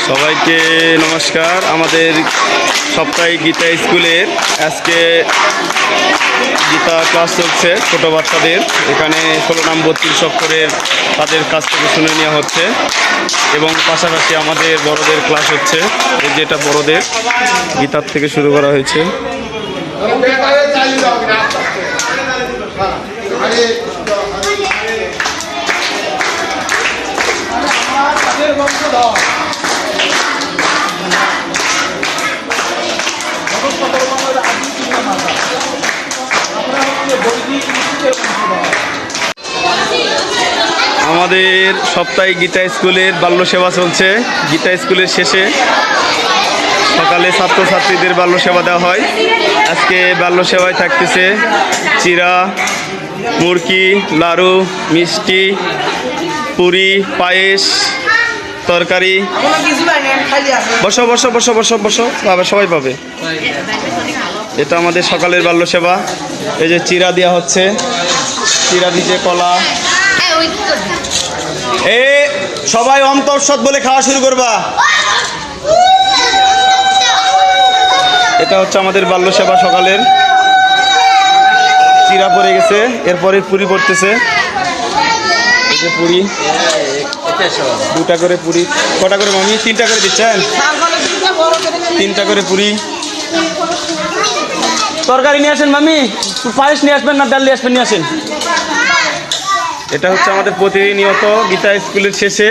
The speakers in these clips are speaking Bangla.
সবাইকে নমস্কার। আমাদের সাপ্তাহিক গীতা স্কুলের আজকে গীতা ক্লাস চলছে ছোট বাচ্চাদের। এখানে 16 নাম 32 অক্ষরের তাদের কাছ থেকে শুনে নেওয়া হচ্ছে এবং পাশাপাশি আমাদের বড়দের ক্লাস হচ্ছে। এই যেটা বড়দের গীতার থেকে শুরু করা হয়েছে। আমাদের সাপ্তাহিক গীতা স্কুলের বাল্য সেবা চলছে। গীতা স্কুলের শেষে সকালে ছাত্রছাত্রীদের বাল্য সেবা দেওয়া হয়। আজকে বাল্য সেবায় থাকতেছে চিরা, মুরকি, লাড়ু, মিষ্টি, পুরি, পায়েস, তরকারি। বসো বসো বসো বসো বসো, পাবে, সবাই পাবে। এটা আমাদের সকালের বাল্য সেবা। এই যে চিরা দেওয়া হচ্ছে, চিরা দিচ্ছে, কলা। এ সবাই অন্তঃসৎ বলে খাওয়া শুরু করবা। এটা হচ্ছে আমাদের বাল্য সেবা সকালের। চিরা পড়ে গেছে, এরপরে পুরি পড়তেছে। এই যে পুরি, 2টা করে পুরি। কটা করে মামি? 3টা করে দিচ্ছেন? 3টা করে পুরি। তরকারি নিয়ে আসেন মামি, পায়েস নিয়ে আসবেন না ডাল নিয়ে আসবেন? নিয়ে আসেন। এটা হচ্ছে আমাদের প্রতিনিয়ত গীতা স্কুলের শেষে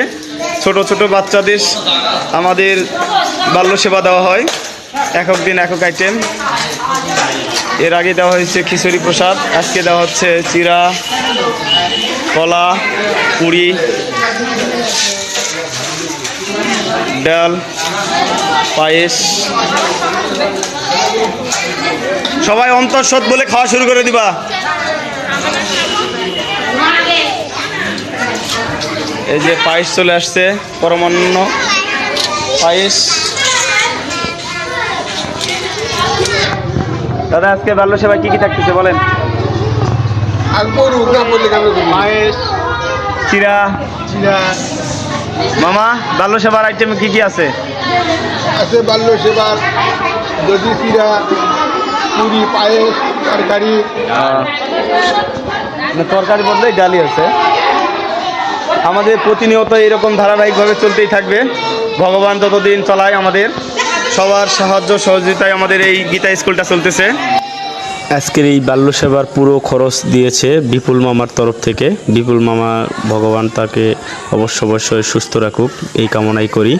ছোট ছোট বাচ্চাদের আমাদের বাল্য সেবা দেওয়া হয়। একক দিন একক আইটেম। এর আগে দেওয়া হয়েছে খিচুড়ি প্রসাদ, আজকে দেওয়া হচ্ছে চিরা, কলা, পুরি, ডাল, পায়েস। সবাই অন্তঃসৎ বলে খাওয়া শুরু করে দিবা। এই যে পায়েস চলে আসছে, পরমান্ন পায়েস। দাদা আজকে বাল্য সেবায় কি কি থাকতেছে বলেন? পায়েস, চিরা। মামা, বাল্য সেবার আইটেমে কি কি আছে? আছে বাল্য সেবার দধি, চিরা, পুরি, পায়েস, তরকারি। তরকারি বলতে ডালি আছে। আমাদের প্রতিনিয়ত এরকম ধারাবাহিকভাবে চলতেই থাকবে। ভগবান যতদিন চলায় আমাদের সবার সাহায্য সহযোগিতায় আমাদের এই গীতা স্কুলটা চলতেছে। আজকের এই বাল্য সেবার পুরো খরচ দিয়েছে বিপুল মামার তরফ থেকে। বিপুল মামা, ভগবান তাকে অবশ্যই সুস্থ রাখুক এই কামনাই করি।